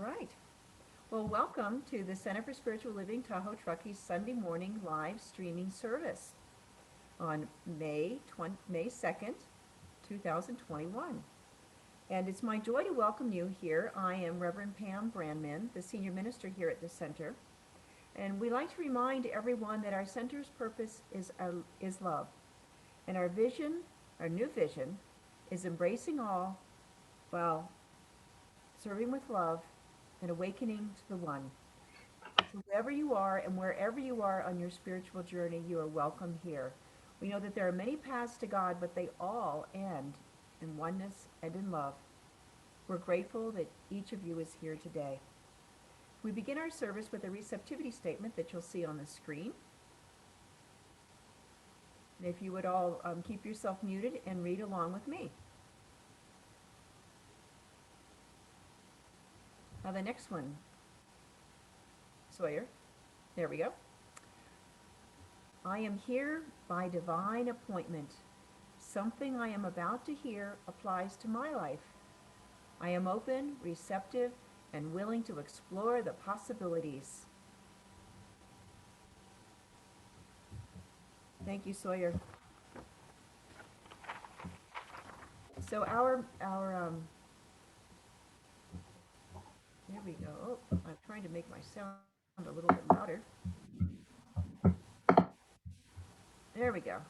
right. Well, welcome to the Center for Spiritual Living Tahoe-Truckee Sunday morning live streaming service on May 2nd, 2021. And it's my joy to welcome you here. I am Reverend Pam Brandman, the senior minister here at the center. And we like to remind everyone that our center's purpose is love. And our new vision, is embracing all while serving with love and awakening to the one. So wherever you are and wherever you are on your spiritual journey, you are welcome here. We know that there are many paths to God, but they all end in oneness and in love. We're grateful that each of you is here today. We begin our service with a receptivity statement that you'll see on the screen. And if you would all keep yourself muted and read along with me. Now the next one, Sawyer, there we go. I am here by divine appointment. Something I am about to hear applies to my life. I am open, receptive, and willing to explore the possibilities. Thank you, Sawyer. So there we go. Oh, I'm trying to make my sound a little bit louder. There we go.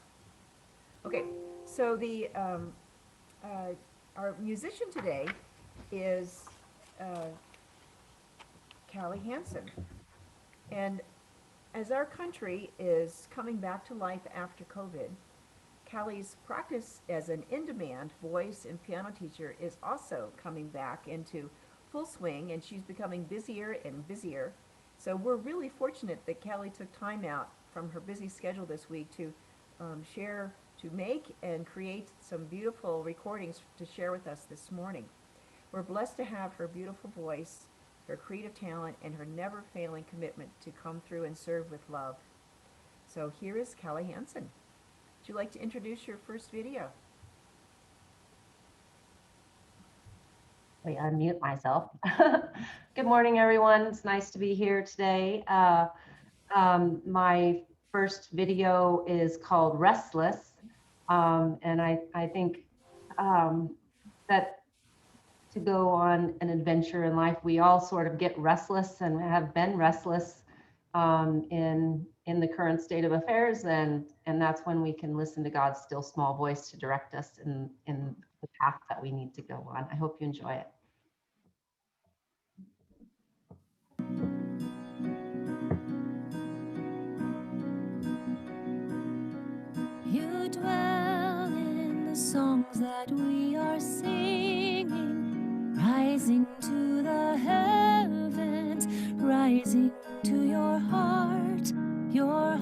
Okay, so our musician today is Callie Hansen. And as our country is coming back to life after COVID, Callie's practice as an in-demand voice and piano teacher is also coming back into full swing, and she's becoming busier and busier. So we're really fortunate that Callie took time out from her busy schedule this week to make and create some beautiful recordings to share with us this morning. We're blessed to have her beautiful voice, her creative talent, and her never-failing commitment to come through and serve with love. So here is Callie Hansen. Would you like to introduce your first video? Wait, unmute myself. Good morning, everyone. It's nice to be here today. My first video is called Restless. And I think that to go on an adventure in life, we all sort of get restless and have been restless in the current state of affairs. And that's when we can listen to God's still small voice to direct us in the path that we need to go on. I hope you enjoy it. You dwell in the songs that we are singing, rising to the heavens, rising to your heart, your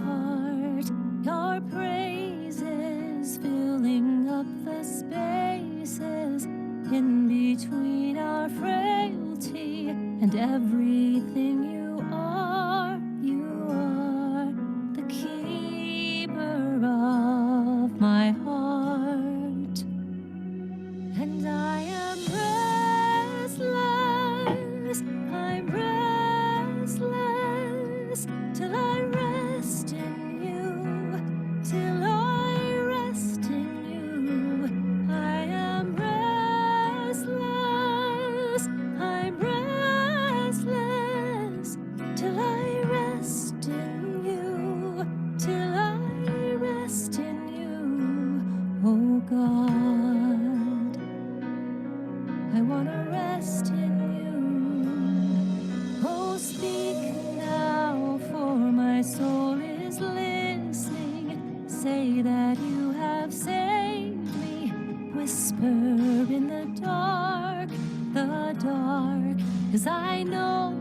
praises filling up the spaces in between our frailty and everything you are the keeper of my heart. And I am restless till I rest in you, till I rest in you. I am restless till I rest in you, till I rest in you, oh God. I want to rest in you. Oh, speak now, for my soul is listening. Say that you have saved me. Whisper in the dark, 'cause I know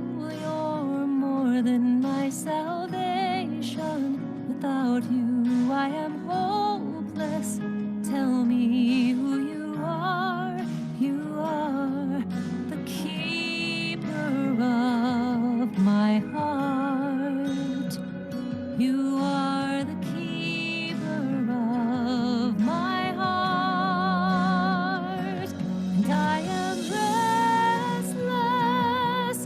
you're more than my salvation. Without you, I am hopeless. Tell me who you are. You are the keeper of my heart. You are the keeper of my heart. And I am restless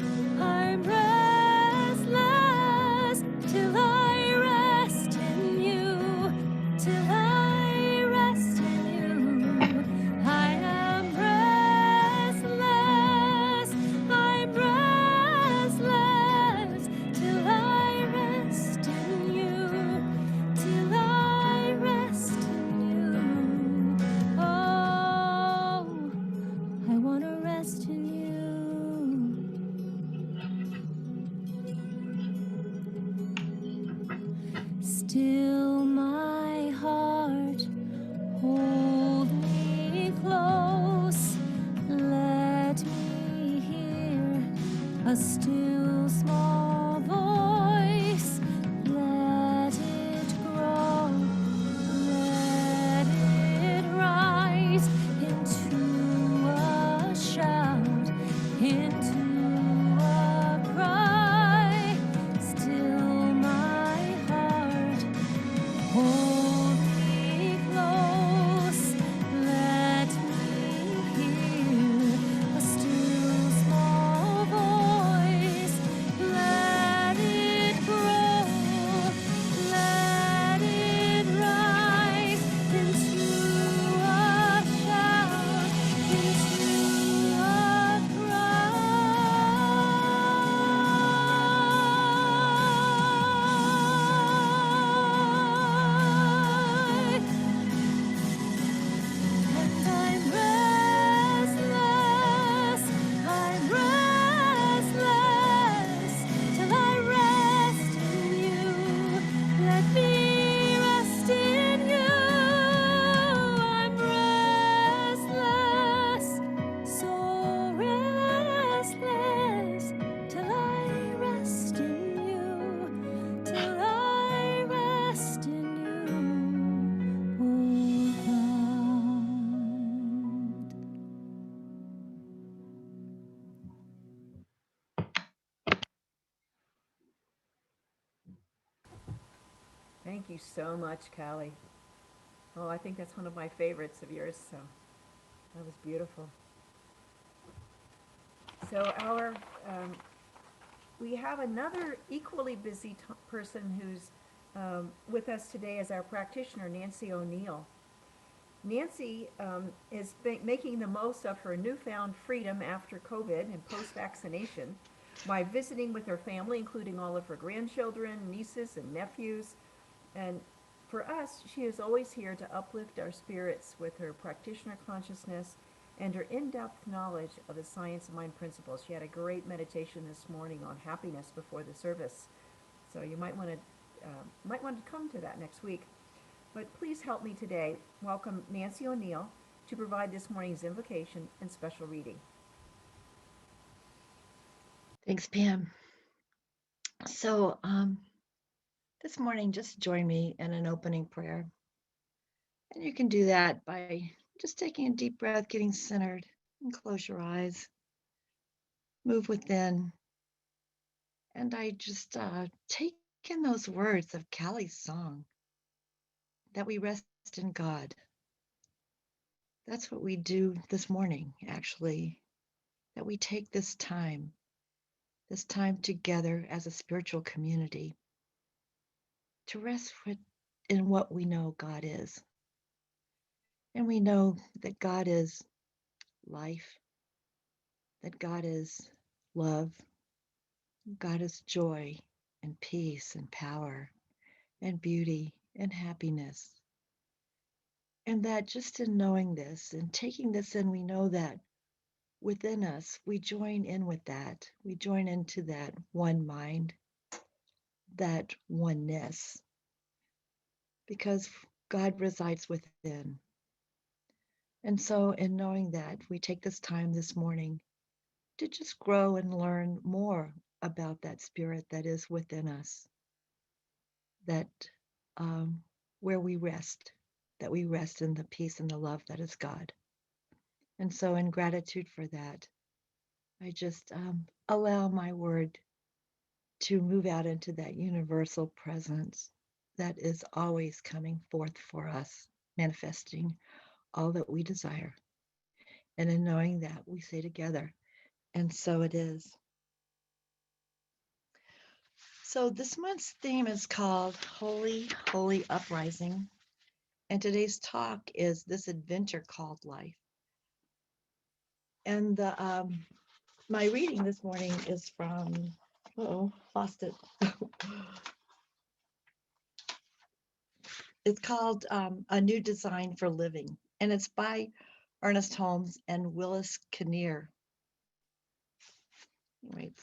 still my heart. Hold me close, let me hear a still small voice. Let it grow, let it rise into a shout, into a cry. Still my heart, hold me close, let me hear a still small voice. Let it grow, let it rise into a shout, into a cry. And I'm restless, till I rest in you. Let me rest in you. I'm restless, so restless, till I rest in you, till I rest in you, oh God. Thank you so much, Callie. Oh, I think that's one of my favorites of yours, so that was beautiful. So we have another equally busy person who's with us today as our practitioner, Nancy O'Neill. Nancy is making the most of her newfound freedom after COVID and post-vaccination by visiting with her family, including all of her grandchildren, nieces, and nephews. And for us, she is always here to uplift our spirits with her practitioner consciousness and her in-depth knowledge of the science of mind principles. She had a great meditation this morning on happiness before the service, so you might want to come to that next week. But please help me today welcome Nancy O'Neill to provide this morning's invocation and special reading. Thanks, Pam. So this morning, just join me in an opening prayer. And you can do that by just taking a deep breath, getting centered, and close your eyes. Move within. And I just take in those words of Callie's song, that we rest in God. That's what we do this morning, actually, that we take this time together as a spiritual community to rest in what we know God is. And we know that God is life, that God is love, God is joy and peace and power and beauty and happiness. And that just in knowing this and taking this in, we know that within us, we join in with that. We join into that one mind, that oneness, because God resides within. And so in knowing that, we take this time this morning to just grow and learn more about that spirit that is within us, that where we rest, that we rest in the peace and the love that is God. And so in gratitude for that, I just allow my word to move out into that universal presence that is always coming forth for us, manifesting all that we desire. And in knowing that, we say together, and so it is. So this month's theme is called Holy, Holy Uprising. And today's talk is This Adventure Called Life. And my reading this morning is from, lost it. It's called A New Design for Living. And it's by Ernest Holmes and Willis Kinnear. Anyways.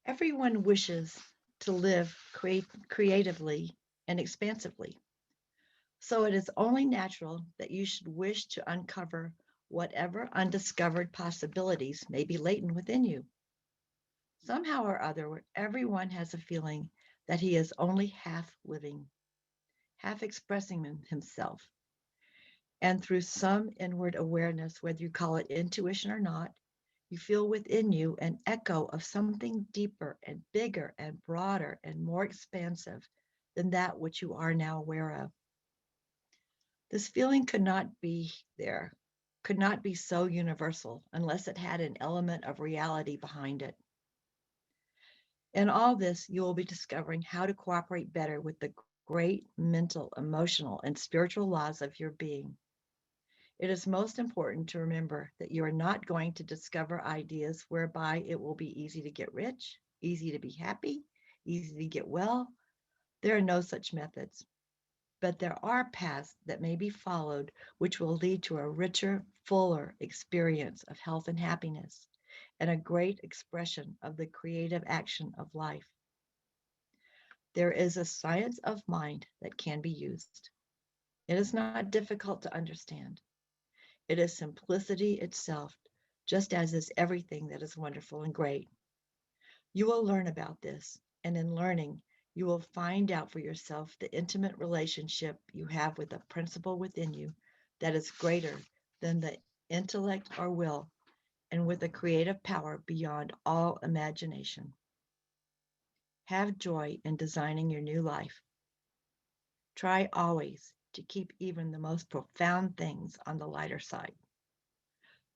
Everyone wishes to live creatively and expansively. So it is only natural that you should wish to uncover whatever undiscovered possibilities may be latent within you. Somehow or other, everyone has a feeling that he is only half living, half expressing himself. And through some inward awareness, whether you call it intuition or not, you feel within you an echo of something deeper and bigger and broader and more expansive than that which you are now aware of. This feeling could not be there, could not be so universal unless it had an element of reality behind it. In all this, you will be discovering how to cooperate better with the great mental, emotional, and spiritual laws of your being. It is most important to remember that you are not going to discover ideas whereby it will be easy to get rich, easy to be happy, easy to get well. There are no such methods. But there are paths that may be followed which will lead to a richer, fuller experience of health and happiness, and a great expression of the creative action of life. There is a science of mind that can be used. It is not difficult to understand. It is simplicity itself, just as is everything that is wonderful and great. You will learn about this, and in learning, you will find out for yourself the intimate relationship you have with a principle within you that is greater than the intellect or will, and with a creative power beyond all imagination. Have joy in designing your new life. Try always to keep even the most profound things on the lighter side.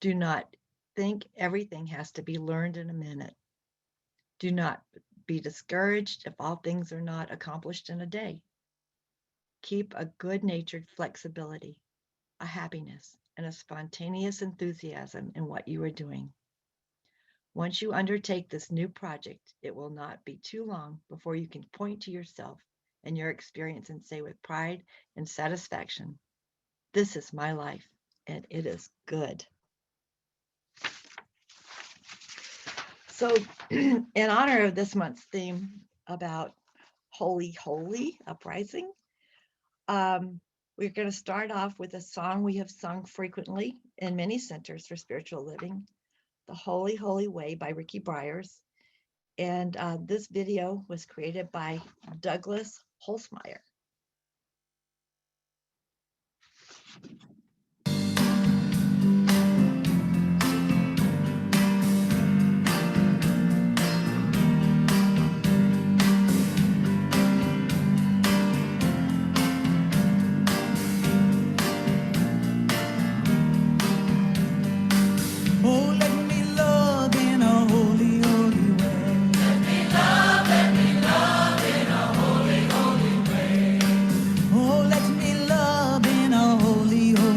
Do not think everything has to be learned in a minute. Do not be discouraged if all things are not accomplished in a day. Keep a good-natured flexibility, a happiness, and a spontaneous enthusiasm in what you are doing. Once you undertake this new project, it will not be too long before you can point to yourself and your experience and say with pride and satisfaction, "This is my life, and it is good." So in honor of this month's theme about Holy, Holy Uprising, we're going to start off with a song we have sung frequently in many centers for spiritual living, The Holy, Holy Way by Ricky Briers. And this video was created by Douglas Holzmeyer. Oh, let me love in a holy, holy way. Let me love in a holy, holy way. Oh, let me love in a holy, holy way.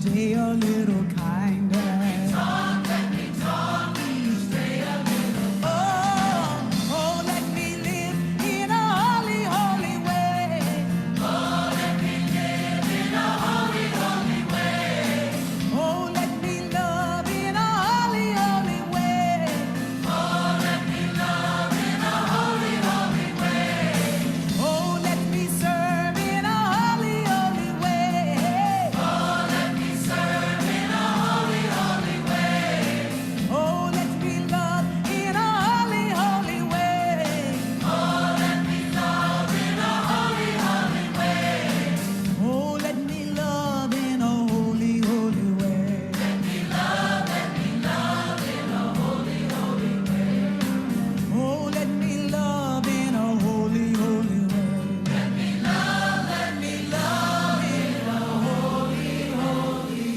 stay a little kinder. Oh, let me live in a holy, holy way. Oh, let me live in a holy, holy way. Oh, let me love in a holy, holy way. Oh, let me love in a holy, holy way. Oh, let me serve in a holy, holy way. Oh, let me serve in a holy, holy way. Oh, let me love in a holy, holy way. Oh, let me love in a holy, holy way. Oh, let me love in a holy, holy way. Let me love in a holy, holy way. Oh, let me love in a holy, holy way. Let me love in a holy, holy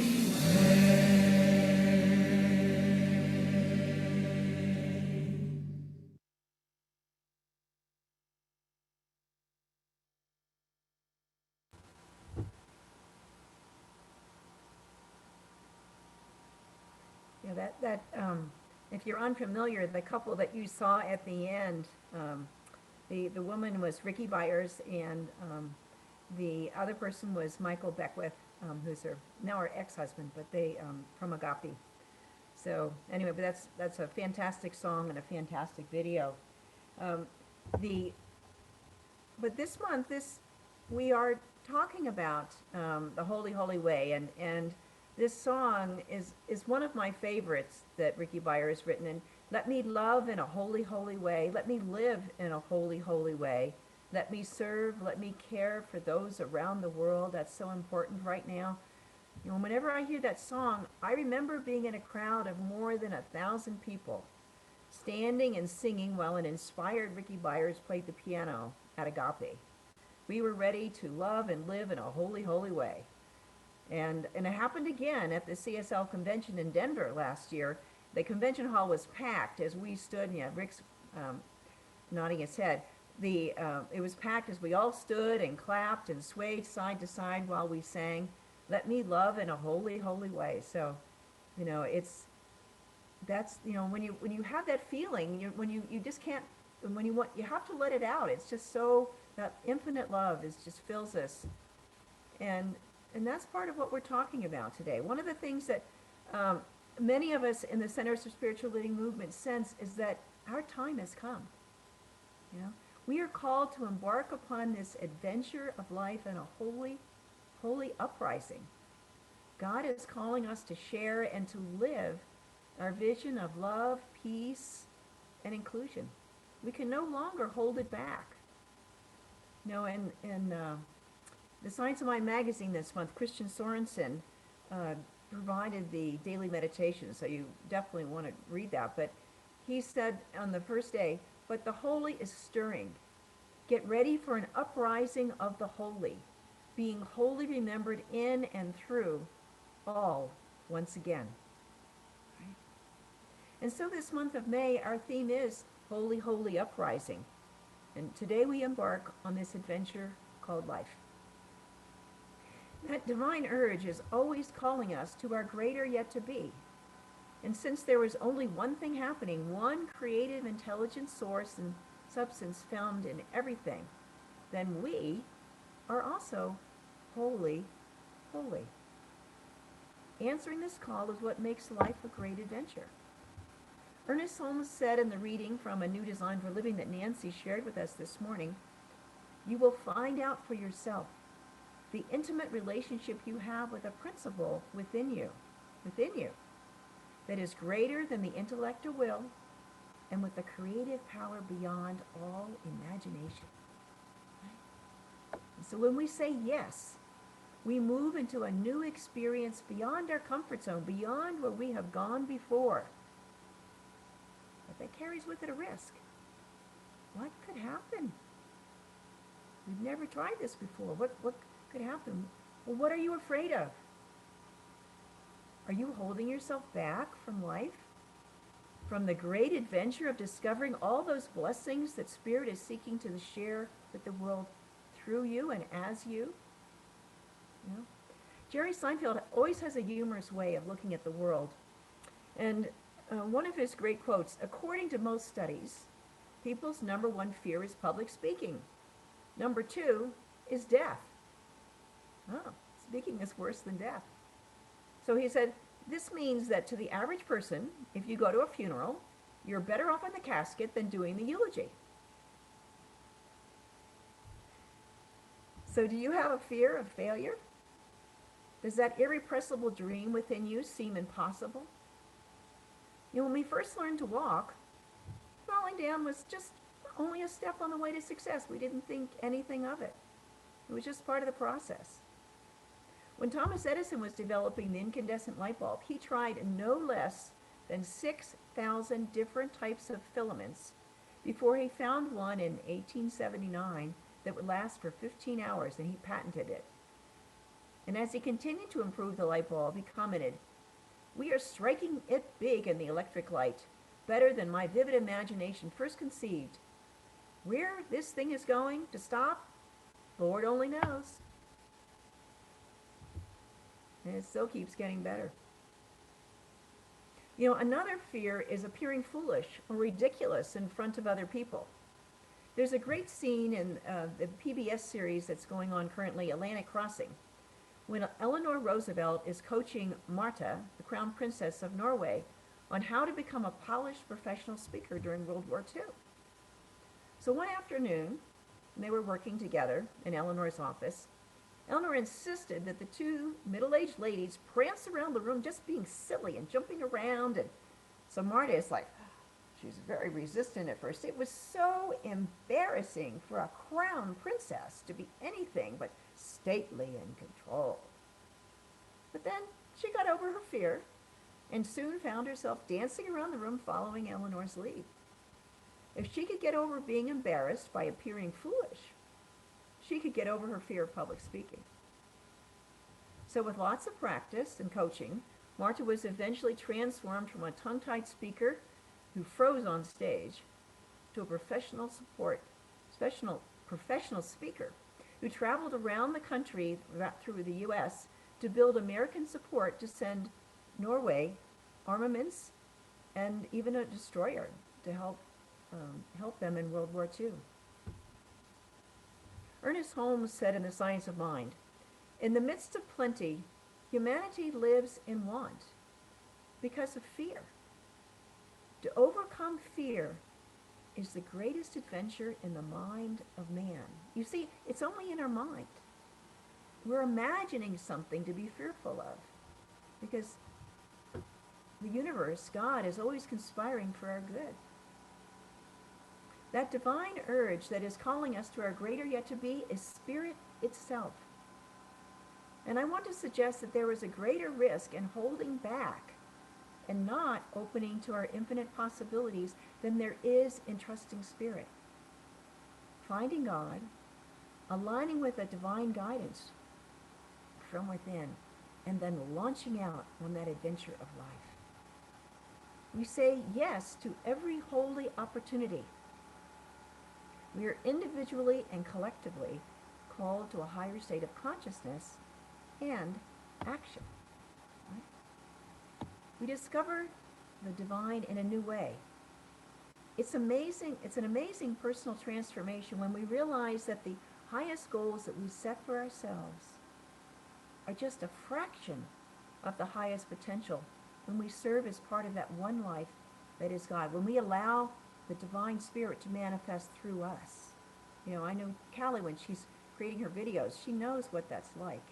Yeah, if you're unfamiliar, the couple that you saw at the end, the woman was Ricky Byers, and the other person was Michael Beckwith, who's now her ex-husband, but they from Agape. So anyway, but that's a fantastic song and a fantastic video. Um, the but this month, we are talking about the Holy Holy Way, and this song is one of my favorites that Ricky Byer has written. And let me love in a holy, holy way. Let me live in a holy, holy way. Let me serve. Let me care for those around the world. That's so important right now. You know, whenever I hear that song, I remember being in a crowd of more than 1,000 people, standing and singing while an inspired Ricky Byers played the piano at Agape. We were ready to love and live in a holy, holy way. And it happened again at the CSL convention in Denver last year. The convention hall was packed as we stood, yeah, Rick's nodding his head. It was packed as we all stood and clapped and swayed side to side while we sang, "Let me love in a holy, holy way." So, you know, that's, you know, when you have that feeling, you just can't, when you have to let it out. It's just so, that infinite love just fills us. And that's part of what we're talking about today. One of the things that many of us in the Centers for Spiritual Living movement sense is that our time has come. You know, we are called to embark upon this adventure of life in a holy, holy uprising. God is calling us to share and to live our vision of love, peace, and inclusion. We can no longer hold it back. You know, and the Science of Mind magazine this month, Christian Sorensen provided the daily meditation, so you definitely want to read that. But he said on the first day, "But the holy is stirring. Get ready for an uprising of the holy, being wholly remembered in and through all once again." Right? And so this month of May, our theme is Holy, Holy Uprising. And today we embark on this adventure called life. That divine urge is always calling us to our greater yet to be. And since there is only one thing happening, one creative, intelligent source and substance found in everything, then we are also wholly holy. Answering this call is what makes life a great adventure. Ernest Holmes said in the reading from A New Design for Living that Nancy shared with us this morning, "You will find out for yourself the intimate relationship you have with a principle within you, that is greater than the intellect or will, and with the creative power beyond all imagination." And so when we say yes, we move into a new experience beyond our comfort zone, beyond where we have gone before. But that carries with it a risk. What could happen? We've never tried this before. What could happen? Well, what are you afraid of? Are you holding yourself back from life? From the great adventure of discovering all those blessings that Spirit is seeking to share with the world through you and as you? You know? Jerry Seinfeld always has a humorous way of looking at the world. And one of his great quotes, according to most studies, people's number one fear is public speaking. Number two is death. Oh, speaking is worse than death. So he said, this means that to the average person, if you go to a funeral, you're better off in the casket than doing the eulogy. So do you have a fear of failure? Does that irrepressible dream within you seem impossible? You know, when we first learned to walk, falling down was just only a step on the way to success. We didn't think anything of it. It was just part of the process. When Thomas Edison was developing the incandescent light bulb, he tried no less than 6,000 different types of filaments before he found one in 1879 that would last for 15 hours, and he patented it. And as he continued to improve the light bulb, he commented, "We are striking it big in the electric light, better than my vivid imagination first conceived. Where this thing is going to stop, Lord only knows." And it still keeps getting better. You know, another fear is appearing foolish or ridiculous in front of other people. There's a great scene in the PBS series that's going on currently, Atlantic Crossing, when Eleanor Roosevelt is coaching Martha, the Crown Princess of Norway, on how to become a polished professional speaker during World War II. So one afternoon, they were working together in Eleanor's office. Eleanor insisted that the two middle-aged ladies prance around the room just being silly and jumping around. And so Marta is like, she's very resistant at first. It was so embarrassing for a crown princess to be anything but stately and controlled. But then she got over her fear and soon found herself dancing around the room following Eleanor's lead. If she could get over being embarrassed by appearing foolish, she could get over her fear of public speaking. So with lots of practice and coaching, Marta was eventually transformed from a tongue-tied speaker who froze on stage to a professional speaker who traveled around the country through the U.S. to build American support to send Norway armaments and even a destroyer to help them in World War II. Ernest Holmes said in The Science of Mind, "In the midst of plenty, humanity lives in want because of fear. To overcome fear is the greatest adventure in the mind of man." You see, it's only in our mind. We're imagining something to be fearful of because the universe, God, is always conspiring for our good. That divine urge that is calling us to our greater yet to be is spirit itself. And I want to suggest that there is a greater risk in holding back and not opening to our infinite possibilities than there is in trusting spirit. Finding God, aligning with a divine guidance from within, and then launching out on that adventure of life. We say yes to every holy opportunity. We are individually and collectively called to a higher state of consciousness and action. Right? We discover the divine in a new way. It's amazing. It's an amazing personal transformation when we realize that the highest goals that we set for ourselves are just a fraction of the highest potential when we serve as part of that one life that is God, when we allow the divine spirit to manifest through us. You know, I know Callie, when she's creating her videos, she knows what that's like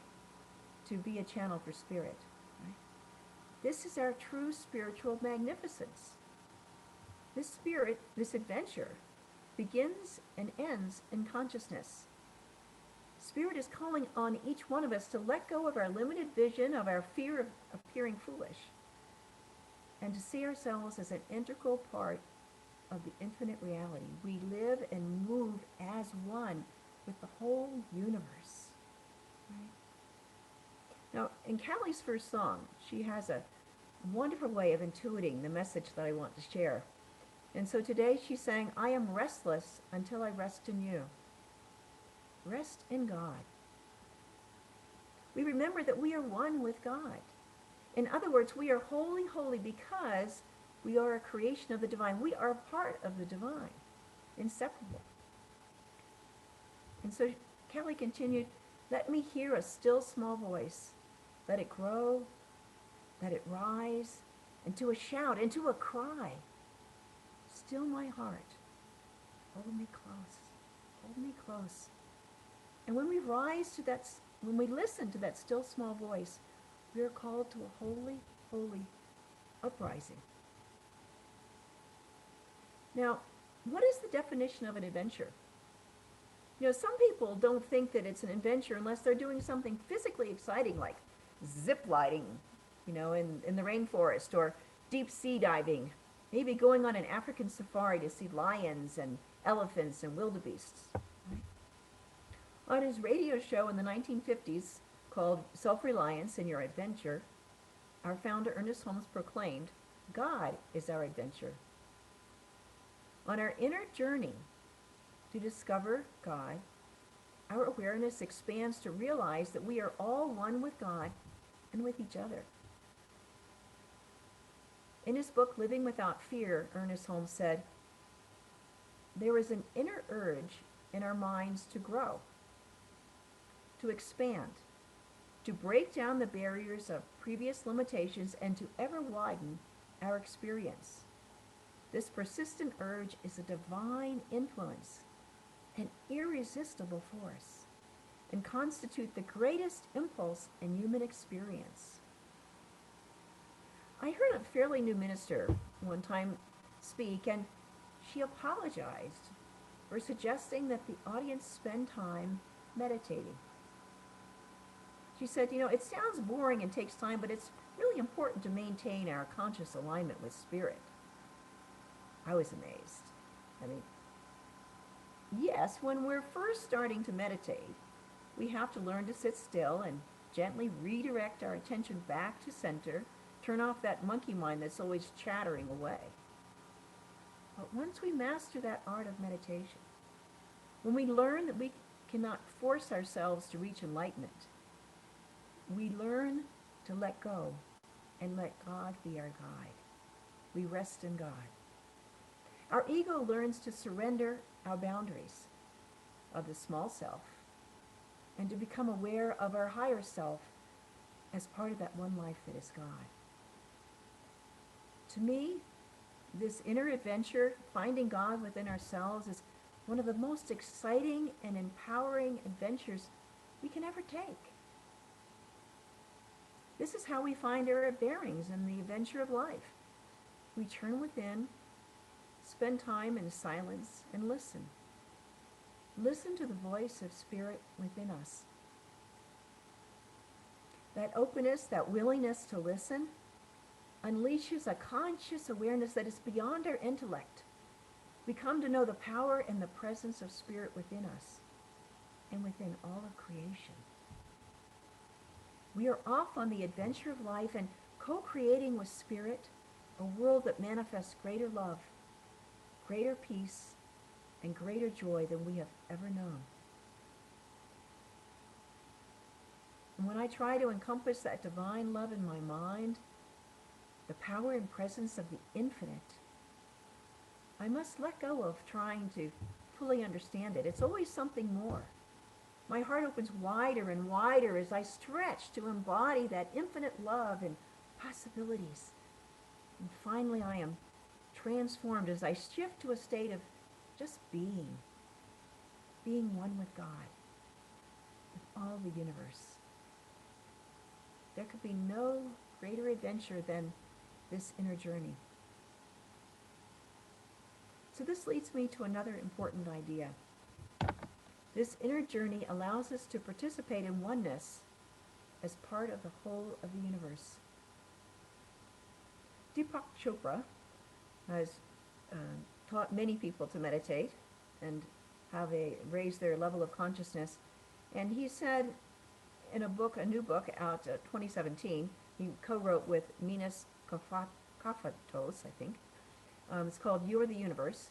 to be a channel for spirit. Right? This is our true spiritual magnificence. This spirit, this adventure, begins and ends in consciousness. Spirit is calling on each one of us to let go of our limited vision, of our fear of appearing foolish, and to see ourselves as an integral part of the infinite reality. We live and move as one with the whole universe. Right? Now, in Callie's first song, she has a wonderful way of intuiting the message that I want to share. And so today she sang, "I am restless until I rest in you." Rest in God. we remember that we are one with God. In other words, we are holy, holy because we are a creation of the divine. We are part of the divine, inseparable. And so Kelly continued, let me hear a still small voice. Let it grow, let it rise, into a shout, into a cry. Still my heart. Hold me close. Hold me close. And when we when we listen to that still small voice, we are called to a holy, holy uprising. Now, what is the definition of an adventure? Some people don't think that it's an adventure unless they're doing something physically exciting like zip lining, in the rainforest, or deep sea diving, maybe going on an African safari to see lions and elephants and wildebeests. Right? On his radio show in the 1950s called Self-Reliance in Your Adventure, our founder Ernest Holmes proclaimed, God is our adventure. On our inner journey to discover God, our awareness expands to realize that we are all one with God and with each other. In his book, Living Without Fear, Ernest Holmes said, there is an inner urge in our minds to grow, to expand, to break down the barriers of previous limitations, and to ever widen our experience. This persistent urge is a divine influence, an irresistible force, and constitute the greatest impulse in human experience. I heard a fairly new minister one time speak, and she apologized for suggesting that the audience spend time meditating. She said, it sounds boring and takes time, but it's really important to maintain our conscious alignment with spirit. I was amazed. Yes, when we're first starting to meditate, we have to learn to sit still and gently redirect our attention back to center, turn off that monkey mind that's always chattering away. But once we master that art of meditation, when we learn that we cannot force ourselves to reach enlightenment, we learn to let go and let God be our guide. We rest in God. Our ego learns to surrender our boundaries of the small self and to become aware of our higher self as part of that one life that is God. To me, this inner adventure, finding God within ourselves, is one of the most exciting and empowering adventures we can ever take. This is how we find our bearings in the adventure of life. We turn within, spend time in silence, and listen. Listen to the voice of spirit within us. That openness, that willingness to listen, unleashes a conscious awareness that is beyond our intellect. We come to know the power and the presence of spirit within us and within all of creation. We are off on the adventure of life and co-creating with spirit a world that manifests greater love, greater peace, and greater joy than we have ever known. And when I try to encompass that divine love in my mind, the power and presence of the infinite, I must let go of trying to fully understand it. It's always something more. My heart opens wider and wider as I stretch to embody that infinite love and possibilities. And finally, I am transformed as I shift to a state of just being one with God, with all the universe. There could be no greater adventure than this inner journey. So this leads me to another important idea. This inner journey allows us to participate in oneness as part of the whole of the universe. Deepak Chopra has taught many people to meditate and how they raise their level of consciousness. And he said in a new book out 2017, he co-wrote with Minas Kafatos, I think. It's called You're the Universe.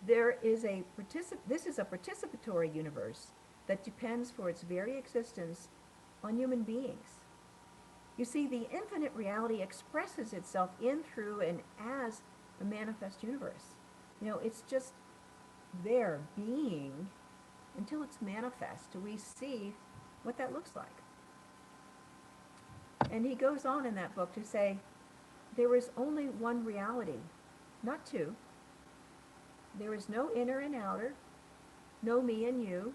This is a participatory universe that depends for its very existence on human beings. You see, the infinite reality expresses itself in, through, and as the manifest universe. It's just there being until it's manifest. Do we see what that looks like? And he goes on in that book to say, there is only one reality, not two. There is no inner and outer, no me and you,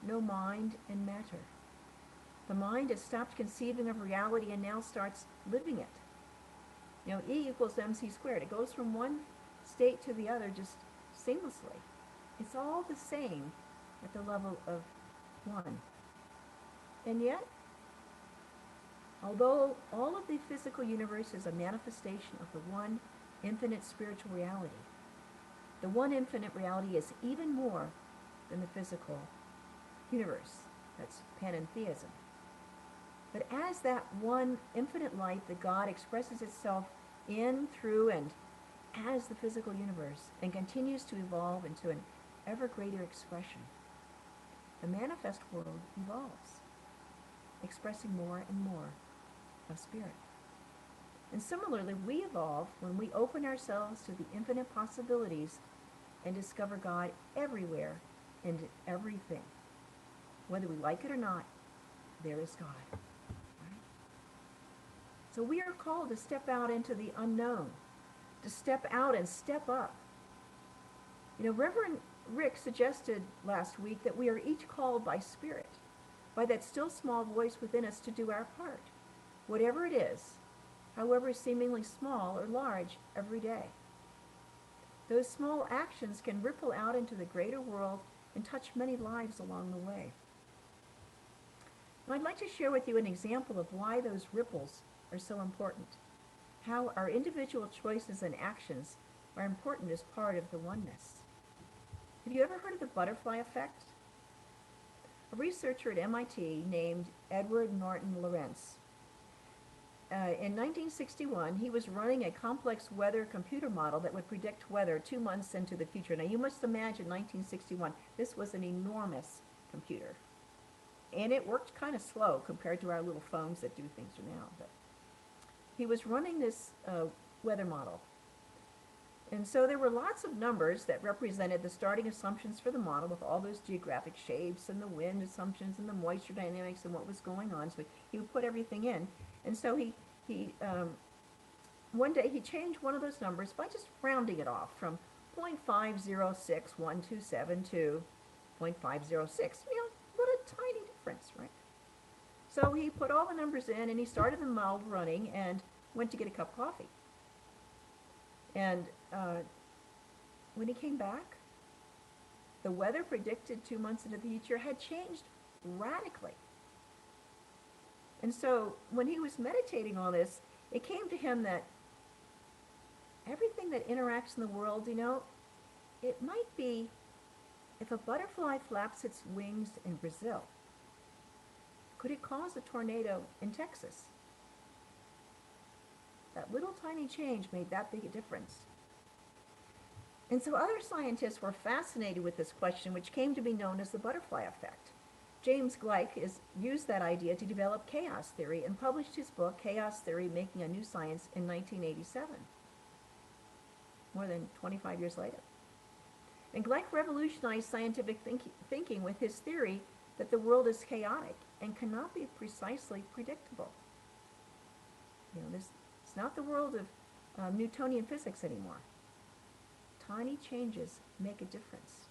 no mind and matter. The mind has stopped conceiving of reality and now starts living it. E equals mc squared. It goes from one state to the other just seamlessly. It's all the same at the level of one. And yet, although all of the physical universe is a manifestation of the one infinite spiritual reality, the one infinite reality is even more than the physical universe. That's panentheism. But as that one infinite light, the God, expresses itself in, through, and as the physical universe and continues to evolve into an ever greater expression, the manifest world evolves, expressing more and more of spirit. And similarly, we evolve when we open ourselves to the infinite possibilities and discover God everywhere and in everything. Whether we like it or not, there is God. Right? So we are called to step out into the unknown, to step out and step up. Reverend Rick suggested last week that we are each called by Spirit, by that still small voice within us, to do our part, whatever it is, however seemingly small or large, every day. Those small actions can ripple out into the greater world and touch many lives along the way. Now, I'd like to share with you an example of why those ripples are so important, how our individual choices and actions are important as part of the oneness. Have you ever heard of the butterfly effect? A researcher at MIT named Edward Norton Lawrence. In 1961, he was running a complex weather computer model that would predict weather 2 months into the future. Now, you must imagine 1961. This was an enormous computer. And it worked kind of slow compared to our little phones that do things now. But he was running this weather model. And so there were lots of numbers that represented the starting assumptions for the model, with all those geographic shapes and the wind assumptions and the moisture dynamics and what was going on. So he would put everything in. And so he one day he changed one of those numbers by just rounding it off from 0.506127 to 0.506. What a tiny difference, right? So he put all the numbers in and he started the model running and went to get a cup of coffee. And when he came back, the weather predicted 2 months into the future had changed radically. And so when he was meditating on this, it came to him that everything that interacts in the world, it might be if a butterfly flaps its wings in Brazil, could it cause a tornado in Texas? That little tiny change made that big a difference. And so other scientists were fascinated with this question, which came to be known as the butterfly effect. James Gleick used that idea to develop chaos theory and published his book, Chaos Theory, Making a New Science, in 1987, more than 25 years later. And Gleick revolutionized scientific thinking with his theory that the world is chaotic and cannot be precisely predictable. It's not the world of Newtonian physics anymore. Tiny changes make a difference.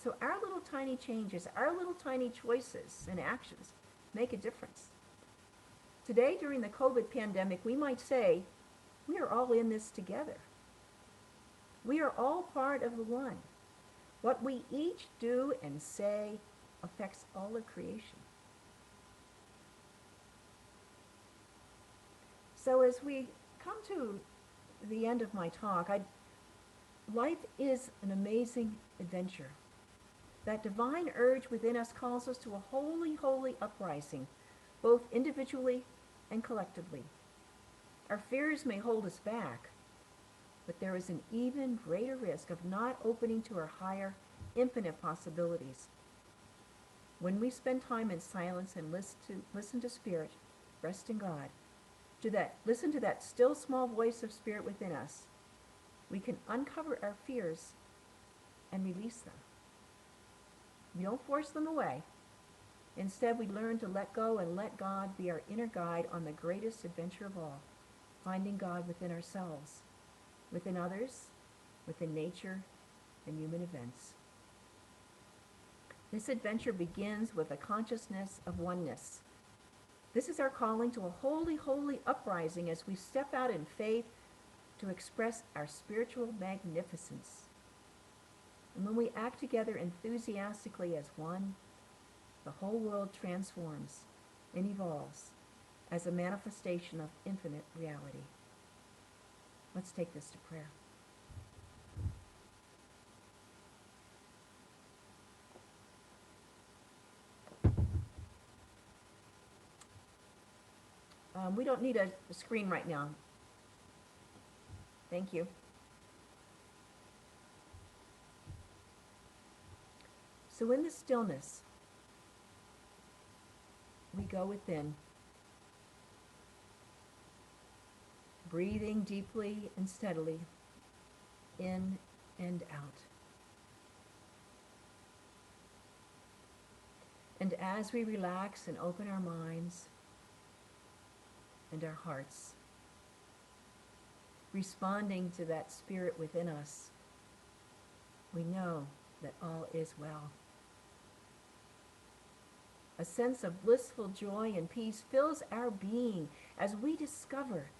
So our little tiny changes, our little tiny choices and actions make a difference. Today, during the COVID pandemic, we might say, we are all in this together. We are all part of the one. What we each do and say affects all of creation. So as we come to the end of my talk, life is an amazing adventure. That divine urge within us calls us to a holy, holy uprising, both individually and collectively. Our fears may hold us back, but there is an even greater risk of not opening to our higher, infinite possibilities. When we spend time in silence and listen to Spirit, rest in God, listen to that still small voice of Spirit within us, we can uncover our fears and release them. We don't force them away. Instead, we learn to let go and let God be our inner guide on the greatest adventure of all, finding God within ourselves, within others, within nature and human events. This adventure begins with a consciousness of oneness. This is our calling to a holy, holy uprising as we step out in faith to express our spiritual magnificence. And when we act together enthusiastically as one, the whole world transforms and evolves as a manifestation of infinite reality. Let's take this to prayer. We don't need a screen right now. Thank you. So in the stillness, we go within, breathing deeply and steadily, in and out. And as we relax and open our minds and our hearts, responding to that Spirit within us, we know that all is well. A sense of blissful joy and peace fills our being as we discover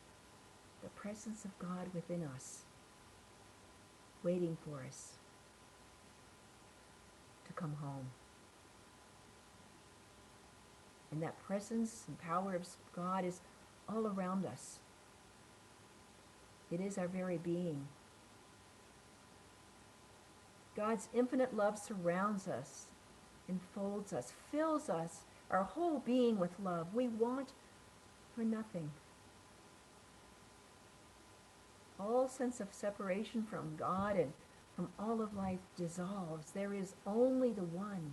the presence of God within us, waiting for us to come home. And that presence and power of God is all around us. It is our very being. God's infinite love surrounds us, enfolds us, fills us, our whole being with love. We want for nothing. All sense of separation from God and from all of life dissolves. There is only the one.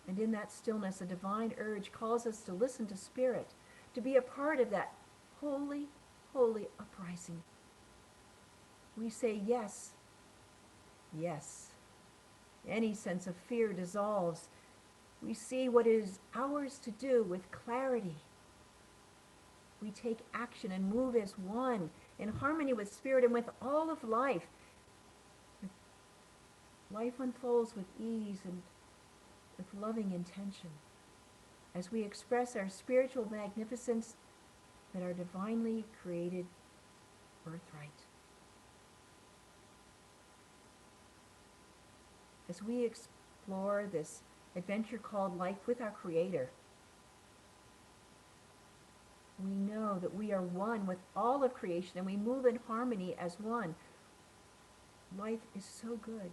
And in that stillness, a divine urge calls us to listen to Spirit, to be a part of that holy, holy uprising. We say yes, yes. Any sense of fear dissolves. We see what is ours to do with clarity. We take action and move as one, in harmony with Spirit and with all of life. Life unfolds with ease and with loving intention as we express our spiritual magnificence that our divinely created birthright. As we explore this adventure called life with our Creator, we know that we are one with all of creation and we move in harmony as one. Life is so good.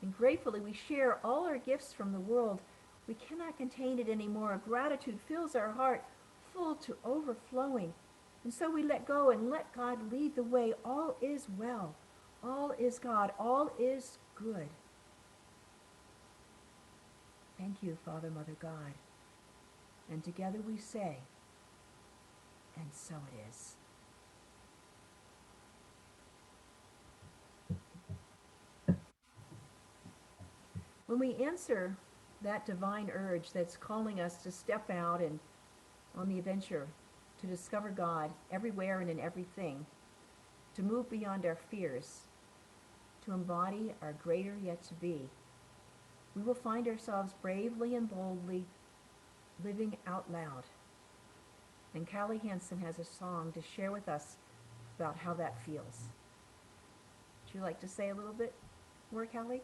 And gratefully we share all our gifts from the world. We cannot contain it anymore. Gratitude fills our heart full to overflowing. And so we let go and let God lead the way. All is well. All is God. All is good. Thank you, Father, Mother, God. And together we say, and so it is. When we answer that divine urge that's calling us to step out and on the adventure, to discover God everywhere and in everything, to move beyond our fears, to embody our greater yet to be, we will find ourselves bravely and boldly living out loud. And Callie Hansen has a song to share with us about how that feels. Would you like to say a little bit more, Callie?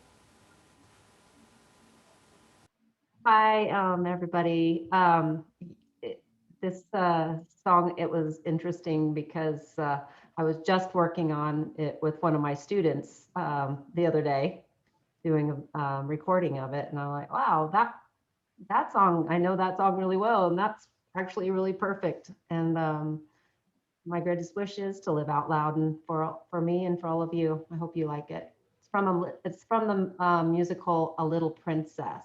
Hi, everybody. This song, it was interesting because I was just working on it with one of my students the other day, doing a recording of it, and I'm like, wow, that song, I know that song really well, and that's actually really perfect. And my greatest wish is to live out loud, and for me and for all of you, I hope you like it. it's from the musical A Little Princess.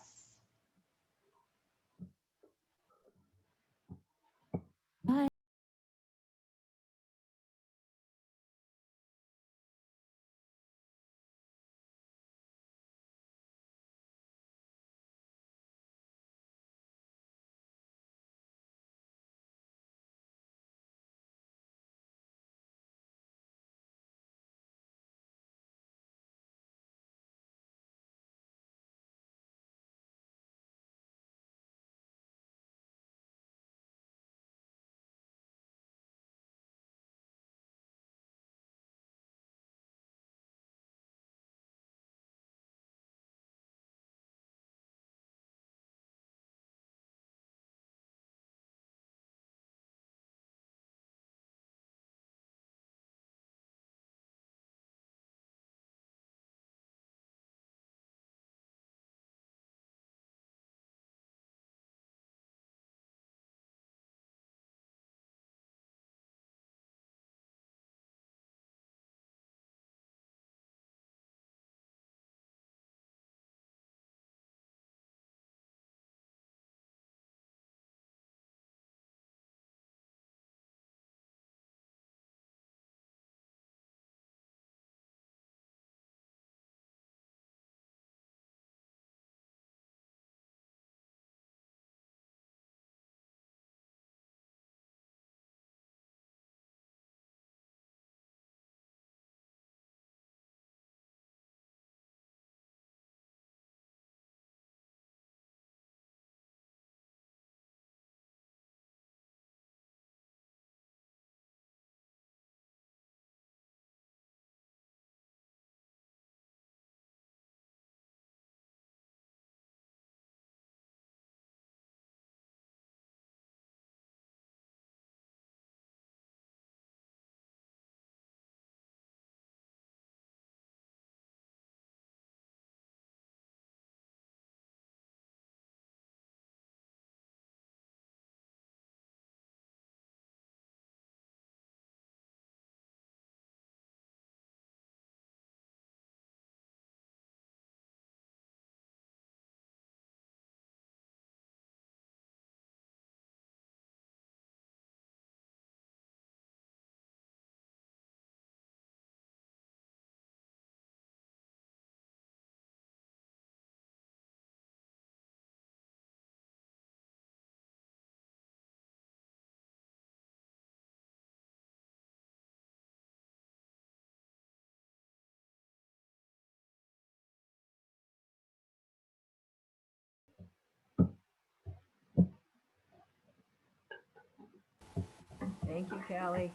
Thank you, Callie.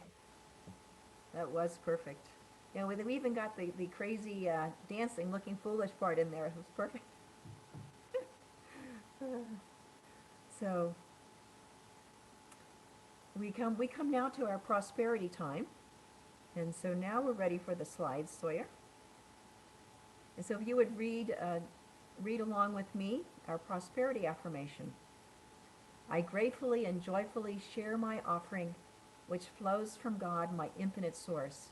That was perfect. You know, we even got the crazy dancing, looking foolish part in there. It was perfect. So we come now to our prosperity time, and so now we're ready for the slides, Sawyer. And so if you would read along with me our prosperity affirmation. I gratefully and joyfully share my offering, which flows from God, my infinite source.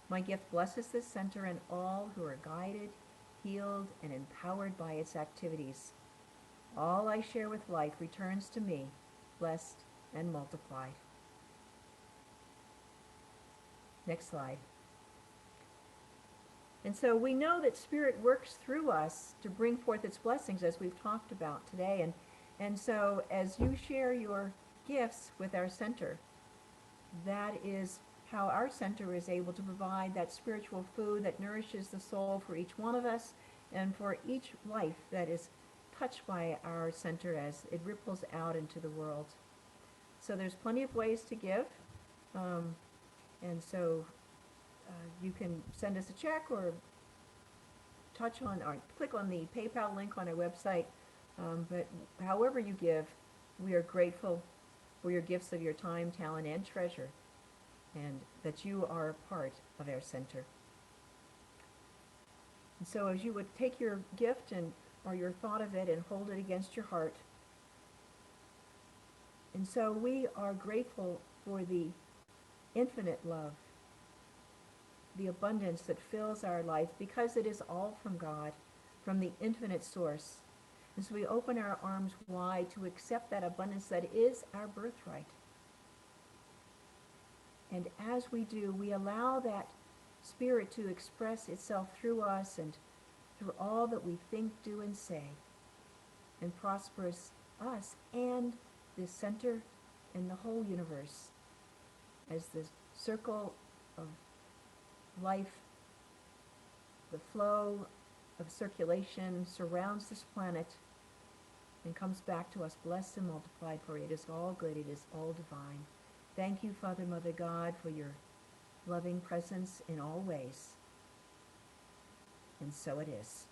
My gift blesses this center and all who are guided, healed, and empowered by its activities. All I share with life returns to me, blessed and multiplied. Next slide. And so we know that Spirit works through us to bring forth its blessings, as we've talked about today. And so as you share your gifts with our center, that is how our center is able to provide that spiritual food that nourishes the soul for each one of us and for each life that is touched by our center as it ripples out into the world. So there's plenty of ways to give. And so you can send us a check or touch on or click on the PayPal link on our website. But however you give, we are grateful for your gifts of your time, talent, and treasure, and that you are a part of our center. And so as you would take your gift and or your thought of it and hold it against your heart. And so we are grateful for the infinite love the abundance that fills our life, because it is all from God, from the infinite source. And so we open our arms wide to accept that abundance that is our birthright. And as we do, we allow that spirit to express itself through us and through all that we think, do, and say, and prospers us and the center and the whole universe as the circle of life, the flow of circulation surrounds this planet and comes back to us blessed and multiplied, for it is all good, it is all divine. Thank you, Father, Mother God, for your loving presence in all ways. And so it is.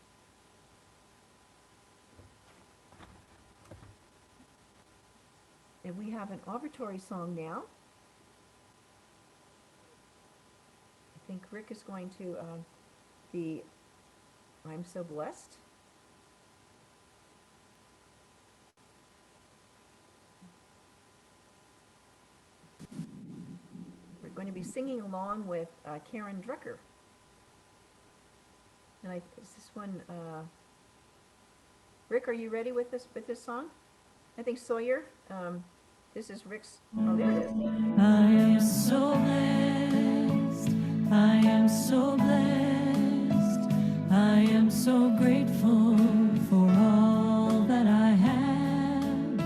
And we have an offertory song now. I think Rick is going to be I'm So Blessed. We're going to be singing along with Karen Drucker. And is this one, Rick, are you ready with this song? I think Sawyer, this is Rick's, oh, there it is. I am so blessed. I am so blessed. I am so grateful for all that I have.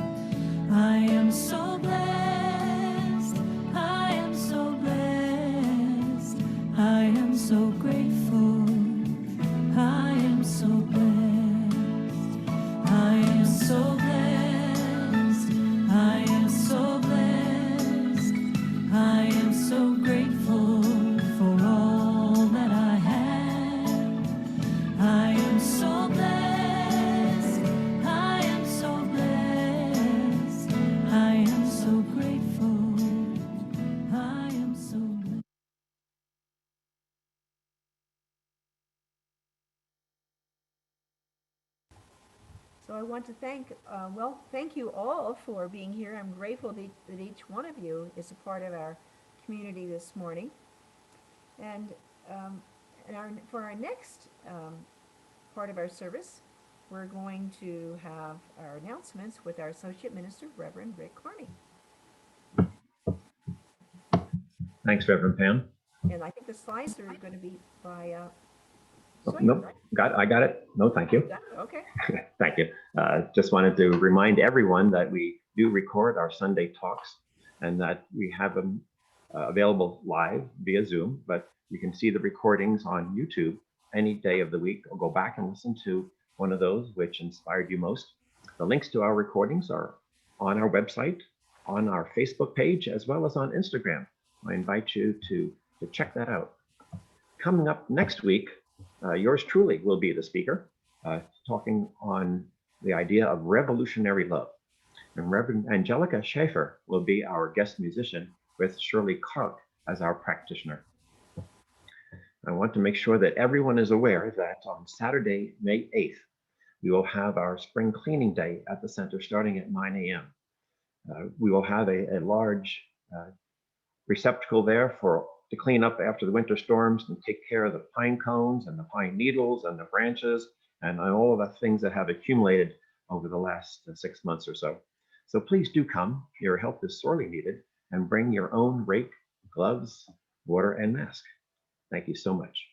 I am so blessed. I am so blessed. I am so grateful. I am so blessed. I am so blessed. I am so blessed. I am so grateful for all that I have. I am so blessed. I am so blessed. I am so grateful. I am so blessed. So I want to thank you all for being here. I'm grateful that each one of you is a part of our community this morning. And for our next part of our service, we're going to have our announcements with our Associate Minister, Reverend Rick Carney. Thanks, Reverend Pam. And I think the slides are going to be by Sawyer, Nope, right? I got it. No, thank you. Okay. Thank you. Just wanted to remind everyone that we do record our Sunday talks and that we have them available live via Zoom, but you can see the recordings on YouTube any day of the week, or go back and listen to one of those which inspired you most. The links to our recordings are on our website, on our Facebook page, as well as on Instagram. I invite you to check that out. Coming up next week, yours truly will be the speaker, talking on the idea of revolutionary love. And Reverend Angelica Schaefer will be our guest musician, with Shirley Clark as our practitioner. I want to make sure that everyone is aware that on Saturday, May 8th, we will have our spring cleaning day at the center starting at 9 a.m. We will have a large receptacle there to clean up after the winter storms and take care of the pine cones and the pine needles and the branches and all of the things that have accumulated over the last 6 months or so. So please do come. Your help is sorely needed, and bring your own rake, gloves, water, and mask. Thank you so much.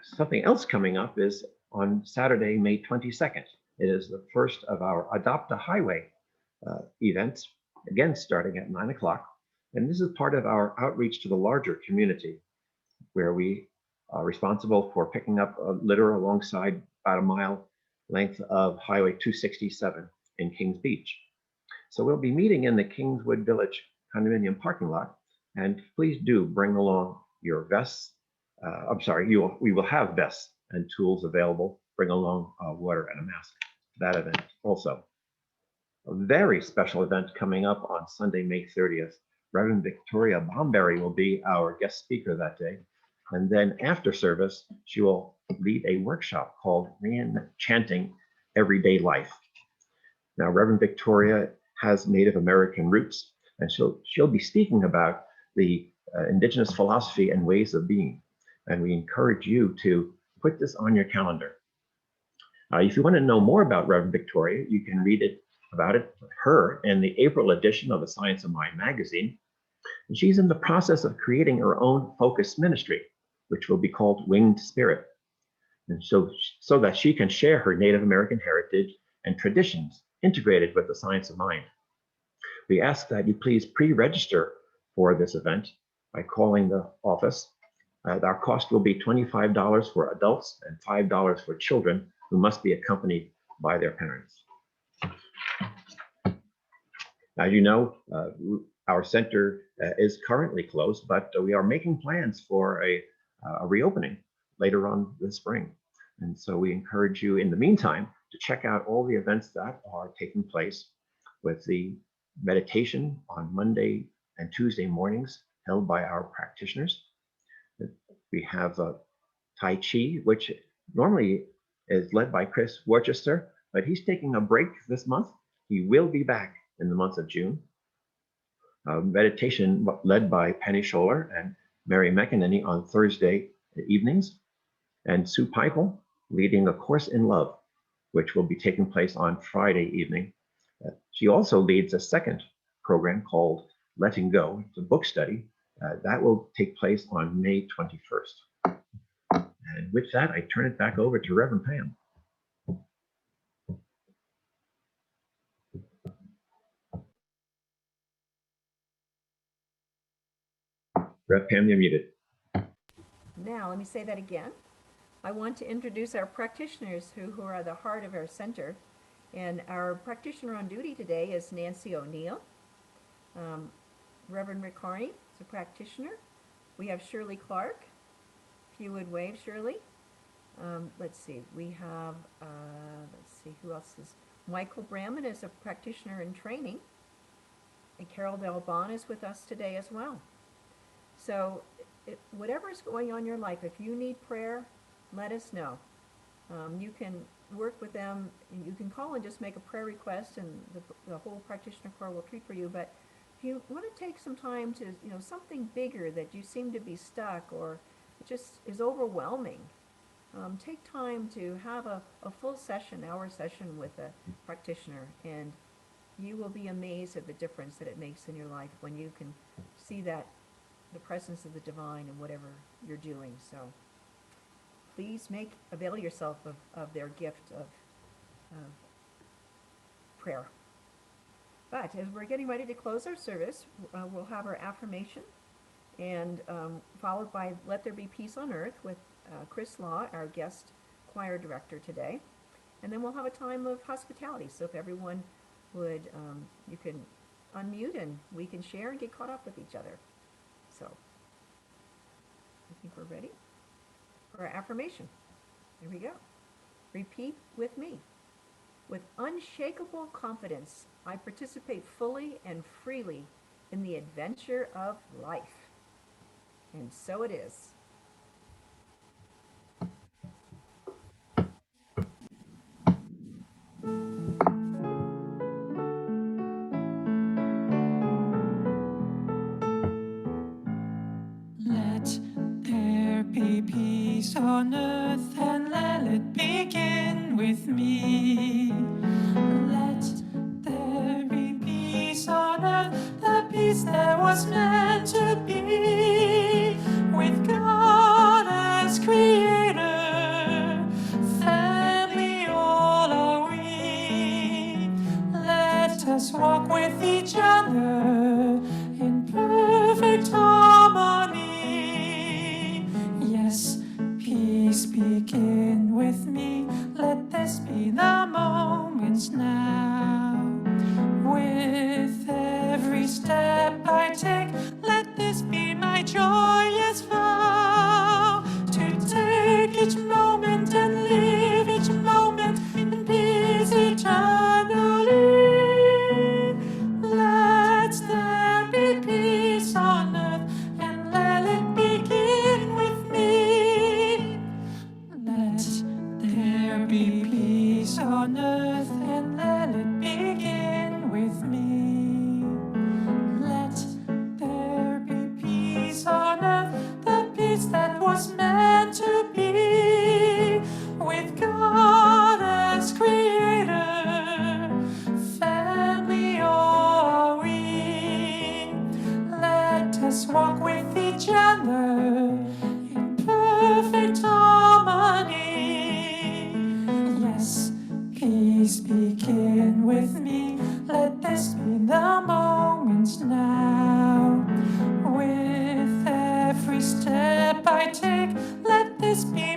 Something else coming up is on Saturday, May 22nd. It is the first of our Adopt a Highway events, again starting at 9 o'clock. And this is part of our outreach to the larger community, where we are responsible for picking up a litter alongside about a mile length of Highway 267 in Kings Beach. So we'll be meeting in the Kingswood Village condominium parking lot, and please do bring along your vests. We will have vests and tools available. Bring along water and a mask to that event also. A very special event coming up on Sunday, May 30th. Reverend Victoria Bomberry will be our guest speaker that day. And then after service, she will lead a workshop called Re-Enchanting Everyday Life. Now, Reverend Victoria has Native American roots, and she'll be speaking about the indigenous philosophy and ways of being. And we encourage you to put this on your calendar. If you want to know more about Reverend Victoria, you can read about her in the April edition of the Science of Mind magazine. And she's in the process of creating her own focus ministry, which will be called Winged Spirit. And so that she can share her Native American heritage and traditions integrated with the Science of Mind. We ask that you please pre-register for this event by calling the office. Our cost will be $25 for adults and $5 for children who must be accompanied by their parents. As you know, our center is currently closed, but we are making plans for a reopening later on this spring. And so we encourage you in the meantime to check out all the events that are taking place, with the meditation on Monday and Tuesday mornings held by our practitioners. We have Tai Chi, which normally is led by Chris Worcester, but he's taking a break this month. He will be back in the month of June. Meditation led by Penny Scholler and Mary McEnany on Thursday evenings, and Sue Pipel leading A Course in Love, which will be taking place on Friday evening. She also leads a second program called Letting Go. It's a book study that will take place on May 21st. And with that, I turn it back over to Reverend Pam. Rev Pam, you're muted. Now, let me say that again. I want to introduce our practitioners who are the heart of our center. And our practitioner on duty today is Nancy O'Neill. Reverend Rick Carney is a practitioner. We have Shirley Clark. If you would wave, Shirley. Let's see, we have, who else is? Michael Brandman is a practitioner in training. And Carol Delbon is with us today as well. So whatever is going on in your life, if you need prayer, let us know. You can work with them. You can call and just make a prayer request, and the whole practitioner corps will treat for you. But if you want to take some time to, something bigger that you seem to be stuck or it just is overwhelming, take time to have a full session, hour session with a practitioner, and you will be amazed at the difference that it makes in your life when you can see that the presence of the divine in whatever you're doing. So please avail yourself of their gift of prayer. But as we're getting ready to close our service, we'll have our affirmation, and followed by Let There Be Peace on Earth with Chris Law, our guest choir director today. And then we'll have a time of hospitality. So if everyone would, you can unmute and we can share and get caught up with each other. So I think we're ready for our affirmation. Here we go. Repeat with me. With unshakable confidence, I participate fully and freely in the adventure of life. And so it is. Let there be peace on earth, and let it begin with me. Let there be peace on earth, the peace that was meant to be, with God as creator, family all are we. Let us walk with each other in perfect harmony. Yes, peace begin with me. Let this be the moments now. With every step I take, let this be my joyous vow. To take each moment and live each moment in peace eternally. Let there be peace on earth, and let it begin with me. Let there be peace on earth, and let it begin with me. Let there be peace Please begin with me. Let this be the moment now. With every step I take, let this be